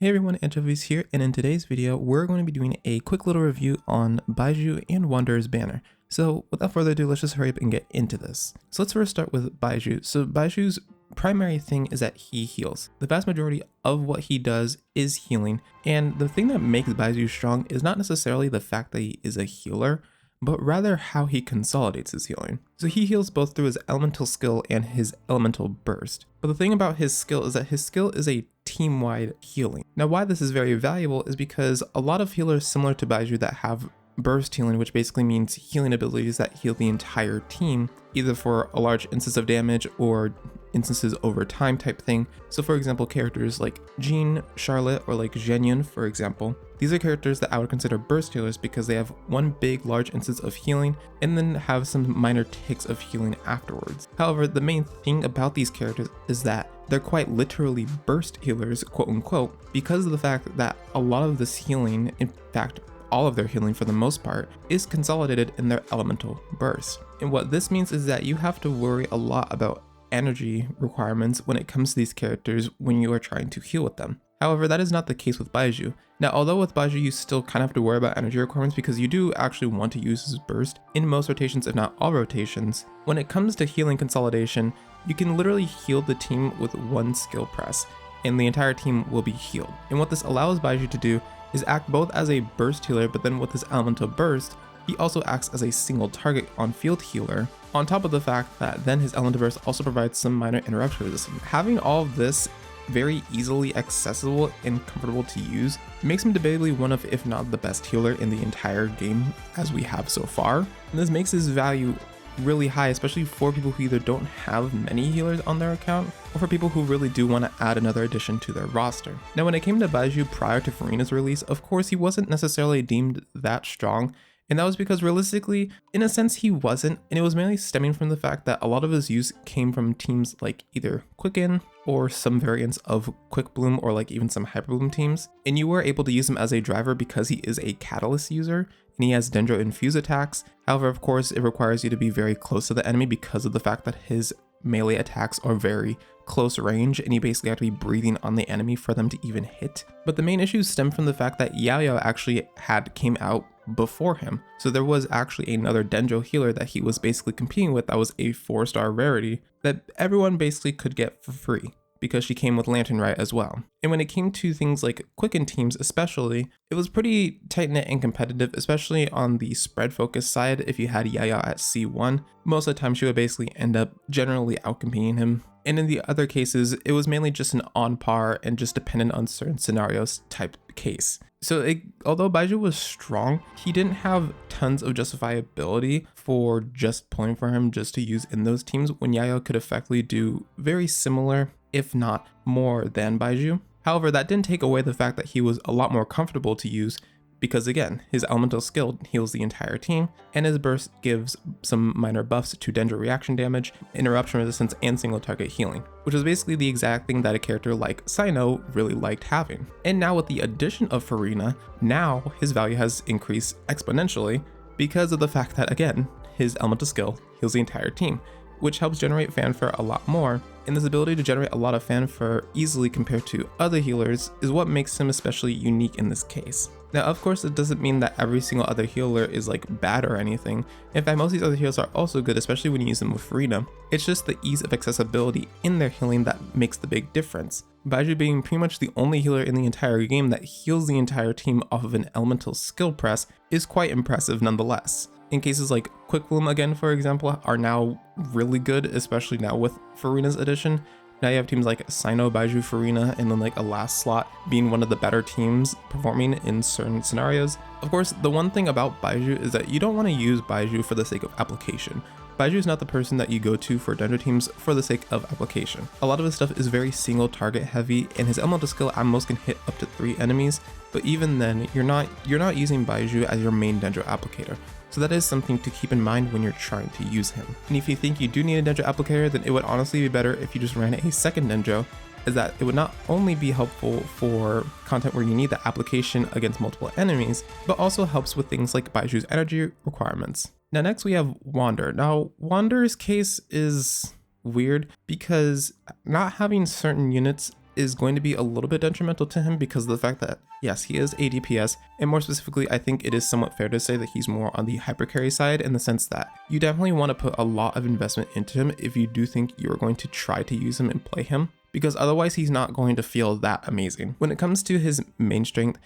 Hey everyone, Anchovies here, and in today's video, we're going to be doing a quick little review on Baizhu and Wanderer's banner. So without further ado, let's just hurry up and get into this. So let's first start with Baizhu. So Baiju's primary thing is that he heals. The vast majority of what he does is healing, and the thing that makes Baizhu strong is not necessarily the fact that he is a healer, but rather how he consolidates his healing. So he heals both through his elemental skill and his elemental burst. But the thing about his skill is that his skill is a team-wide healing. Now why this is very valuable is because a lot of healers similar to Baizhu that have burst healing, which basically means healing abilities that heal the entire team, either for a large instance of damage or instances over time type thing. So for example, characters like Jean, Charlotte, or like Zhenyun, for example, these are characters that I would consider burst healers because they have one big large instance of healing and then have some minor ticks of healing afterwards. However, the main thing about these characters is that they're quite literally burst healers, quote unquote, because of the fact that a lot of this healing, in fact all of their healing for the most part, is consolidated in their elemental burst. And what this means is that you have to worry a lot about energy requirements when it comes to these characters when you are trying to heal with them. However, that is not the case with Baizhu. Now, although with Baizhu you still kind of have to worry about energy requirements because you do actually want to use his burst in most rotations, if not all rotations, when it comes to healing consolidation, you can literally heal the team with one skill press, and the entire team will be healed. And what this allows Baizhu to do is act both as a burst healer, but then with his elemental burst, he also acts as a single target on field healer, on top of the fact that then his elemental burst also provides some minor interruption resistance. Having all of this very easily accessible and comfortable to use makes him debatably one of, if not the best healer in the entire game as we have so far. And this makes his value really high, especially for people who either don't have many healers on their account or for people who really do want to add another addition to their roster. Now when it came to Baizhu prior to Furina's release, of course he wasn't necessarily deemed that strong, and that was because realistically, in a sense he wasn't, and it was mainly stemming from the fact that a lot of his use came from teams like either Quicken or some variants of Quick Bloom or like even some Hyper Bloom teams, and you were able to use him as a driver because he is a Catalyst user and he has Dendro Infuse attacks. However, of course, it requires you to be very close to the enemy because of the fact that his melee attacks are very close range and you basically have to be breathing on the enemy for them to even hit. But the main issues stem from the fact that Yao actually came out before him. So there was actually another Dendro healer that he was basically competing with that was a 4-star rarity that everyone basically could get for free, because she came with Lantern Rite as well. And when it came to things like Quicken teams especially, it was pretty tight-knit and competitive, especially on the spread focus side. If you had Yaya at C1, most of the time she would basically end up generally outcompeting him. And in the other cases, it was mainly just an on par and just dependent on certain scenarios type case. So although Baizhu was strong, he didn't have tons of justifiability for just pulling for him just to use in those teams when Yaya could effectively do very similar, if not more than Baizhu. However, that didn't take away the fact that he was a lot more comfortable to use because again, his elemental skill heals the entire team, and his burst gives some minor buffs to Dendro reaction damage, interruption resistance, and single target healing, which is basically the exact thing that a character like Sino really liked having. And now with the addition of Furina, now his value has increased exponentially because of the fact that again, his elemental skill heals the entire team, which helps generate fanfare a lot more, and this ability to generate a lot of fanfare easily compared to other healers is what makes him especially unique in this case. Now of course it doesn't mean that every single other healer is like bad or anything. In fact, most of these other healers are also good, especially when you use them with Furina. It's just the ease of accessibility in their healing that makes the big difference. Baizhu being pretty much the only healer in the entire game that heals the entire team off of an elemental skill press is quite impressive nonetheless. In cases like Quick Bloom again, for example, are now really good, especially now with Furina's addition. Now you have teams like Sino, Baizhu, Furina, and then like a last slot being one of the better teams performing in certain scenarios. Of course, the one thing about Baizhu is that you don't want to use Baizhu for the sake of application. Baizhu is not the person that you go to for Dendro teams for the sake of application. A lot of his stuff is very single target heavy, and his elemental skill at most can hit up to 3 enemies, but even then, you're not using Baizhu as your main Dendro applicator. So that is something to keep in mind when you're trying to use him. And if you think you do need a Dendro applicator, then it would honestly be better if you just ran a second Dendro, as that it would not only be helpful for content where you need the application against multiple enemies, but also helps with things like Baiju's energy requirements. Now next we have Wander. Now Wander's case is weird because not having certain units is going to be a little bit detrimental to him because of the fact that, yes, he is a DPS, and more specifically, I think it is somewhat fair to say that he's more on the hyper carry side in the sense that you definitely want to put a lot of investment into him if you do think you're going to try to use him and play him, because otherwise he's not going to feel that amazing. When it comes to his main strength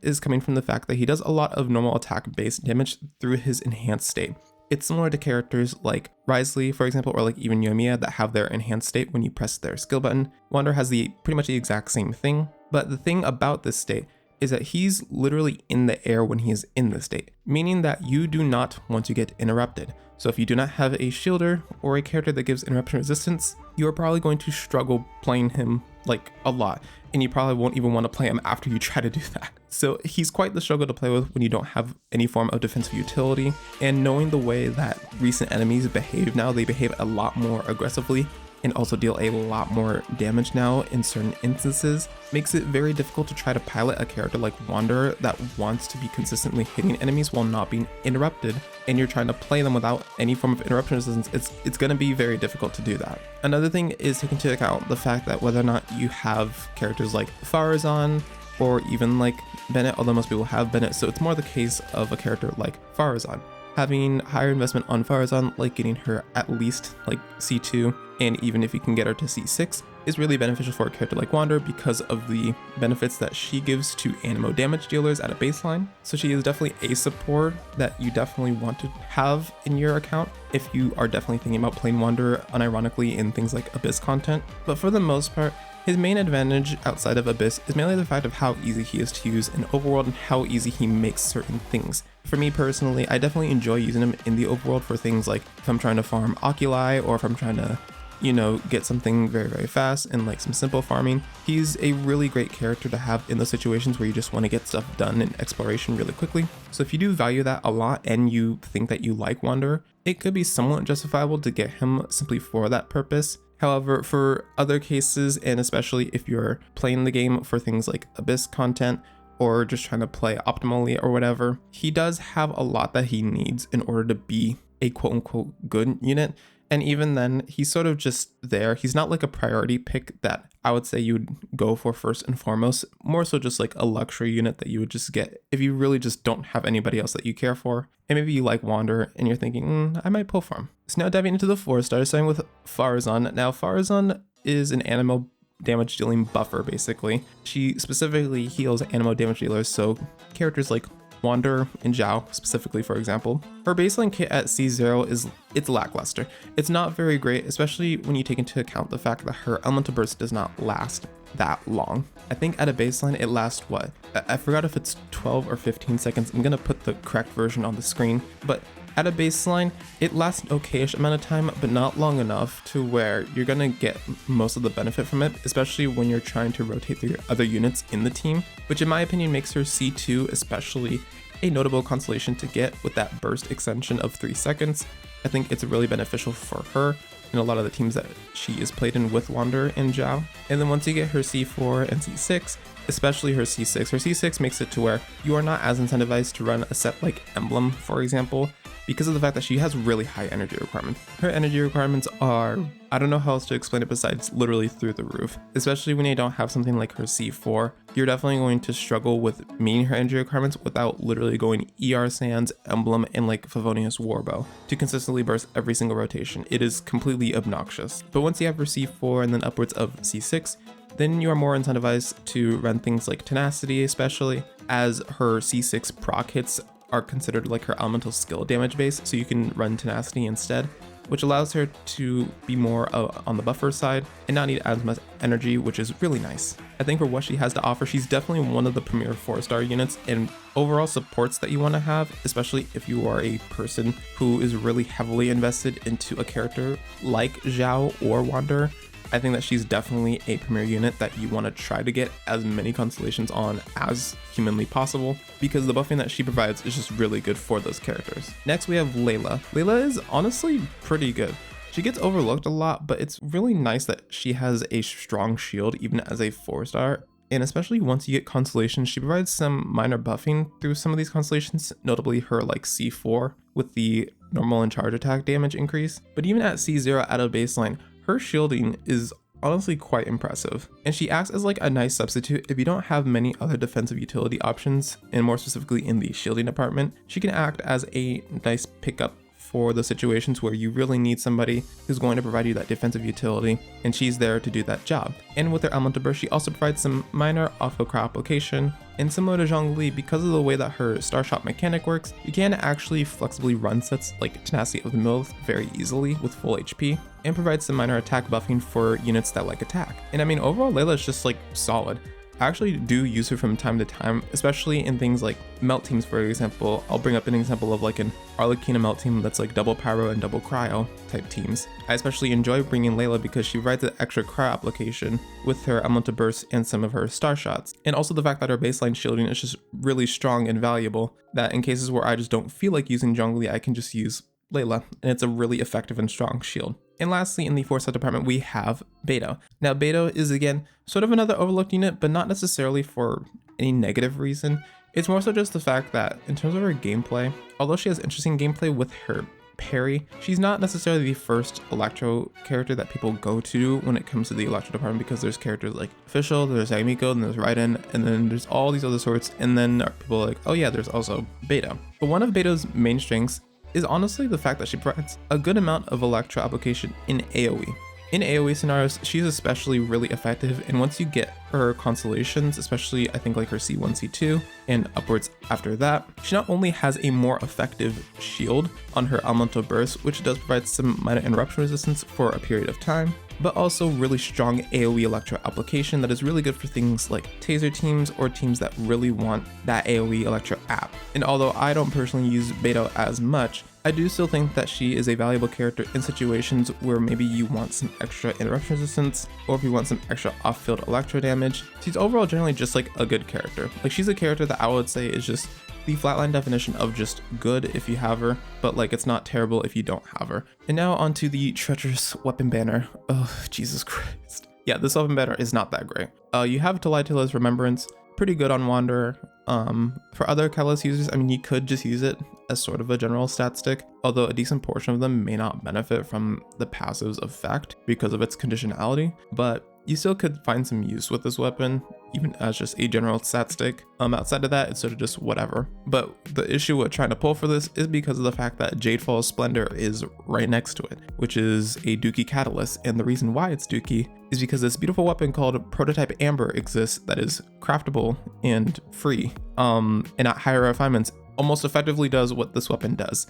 is coming from the fact that he does a lot of normal attack based damage through his enhanced state. It's similar to characters like Risley, for example, or like even Yoimiya that have their enhanced state when you press their skill button. Wander has pretty much the exact same thing, but the thing about this state is that he's literally in the air when he is in the state, meaning that you do not want to get interrupted. So if you do not have a shielder or a character that gives interruption resistance, you are probably going to struggle playing him like a lot, and you probably won't even want to play him after you try to do that. So he's quite the struggle to play with when you don't have any form of defensive utility, and knowing the way that recent enemies behave now, they behave a lot more aggressively and also deal a lot more damage now in certain instances, makes it very difficult to try to pilot a character like Wanderer that wants to be consistently hitting enemies while not being interrupted, and you're trying to play them without any form of interruption resistance. It's going to be very difficult to do that. Another thing is take into account the fact that whether or not you have characters like Faruzan or even like Bennett, although most people have Bennett, so it's more the case of a character like Faruzan. Having higher investment on Faruzan, like getting her at least like C2, and even if you can get her to C6, is really beneficial for a character like Wander because of the benefits that she gives to Anemo damage dealers at a baseline. So she is definitely a support that you definitely want to have in your account if you are definitely thinking about playing Wander unironically in things like Abyss content. But for the most part, his main advantage outside of Abyss is mainly the fact of how easy he is to use in Overworld and how easy he makes certain things. For me personally, I definitely enjoy using him in the Overworld for things like if I'm trying to farm Oculi or if I'm trying to, you know, get something very, very fast and like some simple farming. He's a really great character to have in those situations where you just want to get stuff done in exploration really quickly. So if you do value that a lot and you think that you like Wanderer, it could be somewhat justifiable to get him simply for that purpose. However, for other cases, and especially if you're playing the game for things like Abyss content or just trying to play optimally or whatever, he does have a lot that he needs in order to be a quote-unquote good unit. And even then, he's sort of just there. He's not like a priority pick that I would say you would go for first and foremost, more so just like a luxury unit that you would just get if you really just don't have anybody else that you care for. And maybe you like Wanderer and you're thinking, I might pull for him. So now diving into the 4-star, starting with Faruzan. Now Faruzan is an Anemo damage dealing buffer basically. She specifically heals Anemo damage dealers, so characters like Wander and Zhao specifically, for example. Her baseline kit at C0 it's lackluster. It's not very great, especially when you take into account the fact that her elemental burst does not last that long. I think at a baseline it lasts what? I forgot if it's 12 or 15 seconds. I'm gonna put the correct version on the screen, but at a baseline, it lasts an okayish amount of time, but not long enough to where you're gonna get most of the benefit from it, especially when you're trying to rotate through your other units in the team, which in my opinion makes her C2 especially a notable constellation to get with that burst extension of 3 seconds. I think it's really beneficial for her in a lot of the teams that she is played in with Wander and Zhao. And then once you get her C4 and C6, especially her C6 makes it to where you are not as incentivized to run a set like Emblem, for example, because of the fact that she has really high energy requirements. Her energy requirements are, I don't know how else to explain it besides literally through the roof. Especially when you don't have something like her C4, you're definitely going to struggle with meeting her energy requirements without literally going ER Sands, Emblem, and like Favonius Warbow to consistently burst every single rotation. It is completely obnoxious. But once you have her C4 and then upwards of C6, then you are more incentivized to run things like Tenacity, especially as her C6 proc hits are considered like her elemental skill damage base, so you can run Tenacity instead, which allows her to be more on the buffer side and not need as much energy, which is really nice. I think for what she has to offer, she's definitely one of the premier 4-star units and overall supports that you want to have, especially if you are a person who is really heavily invested into a character like Zhao or Wander. I think that she's definitely a premier unit that you want to try to get as many constellations on as humanly possible, because the buffing that she provides is just really good for those characters. Next we have Layla. Layla is honestly pretty good. She gets overlooked a lot, but it's really nice that she has a strong shield even as a 4-star. And especially once you get constellations, she provides some minor buffing through some of these constellations, notably her like C4 with the normal and charge attack damage increase. But even at C0 at a baseline, her shielding is honestly quite impressive. And she acts as like a nice substitute if you don't have many other defensive utility options, and more specifically in the shielding department. She can act as a nice pickup for the situations where you really need somebody who's going to provide you that defensive utility, and she's there to do that job. And with her Elemental Burst, she also provides some minor off-crowd application, and similar to Zhongli, because of the way that her Star Shot mechanic works, you can actually flexibly run sets like Tenacity of the Mills very easily with full HP, and provide some minor attack buffing for units that like attack. And I mean, overall Layla is just like solid. I actually do use her from time to time, especially in things like melt teams, for example. I'll bring up an example of like an Arlecchina melt team that's like double pyro and double cryo type teams. I especially enjoy bringing Layla because she provides an extra cryo application with her Elemental Burst and some of her Star Shots. And also the fact that her baseline shielding is just really strong and valuable, that in cases where I just don't feel like using Zhongli, I can just use Layla, and it's a really effective and strong shield. And lastly, in the 4-star department, we have Beidou. Now, Beidou is again sort of another overlooked unit, but not necessarily for any negative reason. It's more so just the fact that in terms of her gameplay, although she has interesting gameplay with her parry, she's not necessarily the first Electro character that people go to when it comes to the Electro department, because there's characters like Official, there's Aimiko, and there's Raiden, and then there's all these other sorts, and then people are like, oh yeah, there's also Beidou. But one of Beidou's main strengths is honestly the fact that she provides a good amount of Electro application in AoE. In AoE scenarios, she's especially really effective, and once you get her constellations, especially I think like her C1, C2, and upwards after that, she not only has a more effective shield on her Elemental Burst, which does provide some minor interruption resistance for a period of time, but also really strong AoE Electro application that is really good for things like taser teams or teams that really want that AoE Electro app. And although I don't personally use Beidou as much, I do still think that she is a valuable character in situations where maybe you want some extra interruption resistance, or if you want some extra off-field Electro damage. She's overall generally just like a good character. Like, she's a character that I would say is just the flatline definition of just good if you have her, but like it's not terrible if you don't have her. And now onto the treacherous weapon banner. Oh, Jesus Christ. Yeah, this weapon banner is not that great. You have Talaiola's Remembrance, pretty good on Wanderer. For other Catalyst users, I mean, you could just use it as sort of a general stat stick, although a decent portion of them may not benefit from the passive's effect because of its conditionality, but you still could find some use with this weapon, even as just a general stat stick. Outside of that, it's sort of just whatever. But the issue with trying to pull for this is because of the fact that Jadefall's Splendor is right next to it, which is a Dookie catalyst. And the reason why it's Dookie is because this beautiful weapon called Prototype Amber exists that is craftable and free, and at higher refinements almost effectively does what this weapon does.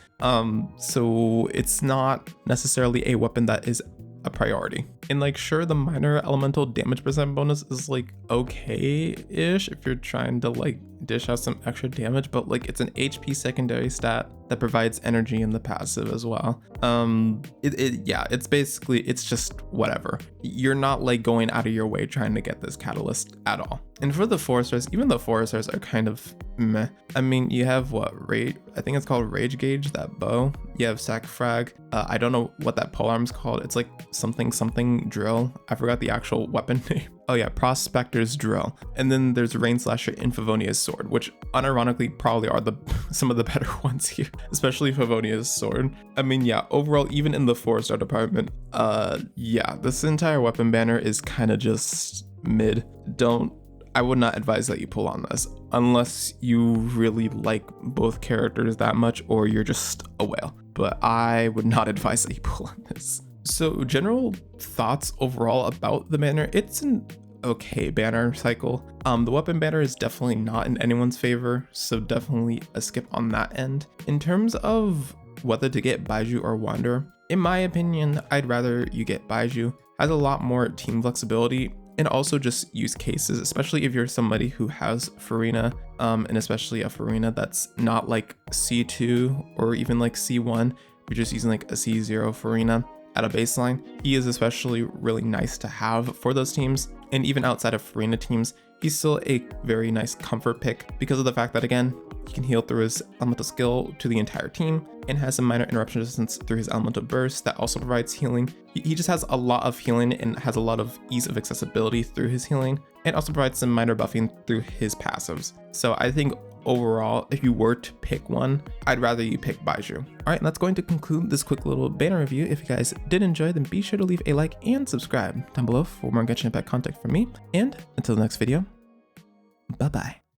So it's not necessarily a weapon that is a priority. And like, sure, the minor elemental damage percent bonus is like okay-ish if you're trying to like dish out some extra damage, but like it's an HP secondary stat that provides energy in the passive as well. Yeah, it's basically, it's just whatever. You're not like going out of your way trying to get this catalyst at all. And for the 4-stars, even the 4-stars are kind of meh. I mean, you have what, I think it's called Rage Gauge, that bow. You have Sac Frag. I don't know what that polearm's called. It's like something drill. I forgot the actual weapon name. Oh yeah, Prospector's Drill. And then there's Rain Slasher and Favonia's Sword, which unironically probably are some of the better ones here, especially Favonia's Sword. I mean, yeah, overall, even in the 4-star department, yeah, this entire weapon banner is kind of just mid. I would not advise that you pull on this unless you really like both characters that much or you're just a whale, but I would not advise that you pull on this. So general thoughts overall about the banner, it's an okay banner cycle. The weapon banner is definitely not in anyone's favor, so definitely a skip on that end. In terms of whether to get Baizhu or Wanderer, in my opinion, I'd rather you get Baizhu. Has a lot more team flexibility and also just use cases, especially if you're somebody who has Farina, and especially a Farina that's not like C2 or even like C1, you're just using like a C0 Farina at a baseline. He is especially really nice to have for those teams, and even outside of Farina teams, he's still a very nice comfort pick because of the fact that, again, he can heal through his elemental skill to the entire team and has some minor interruption resistance through his elemental burst that also provides healing. He just has a lot of healing and has a lot of ease of accessibility through his healing, and also provides some minor buffing through his passives. So I think overall, if you were to pick one, I'd rather you pick Baizhu. All right, that's going to conclude this quick little banner review. If you guys did enjoy, then be sure to leave a like and subscribe down below for more Genshin Impact content from me. And until the next video, bye-bye.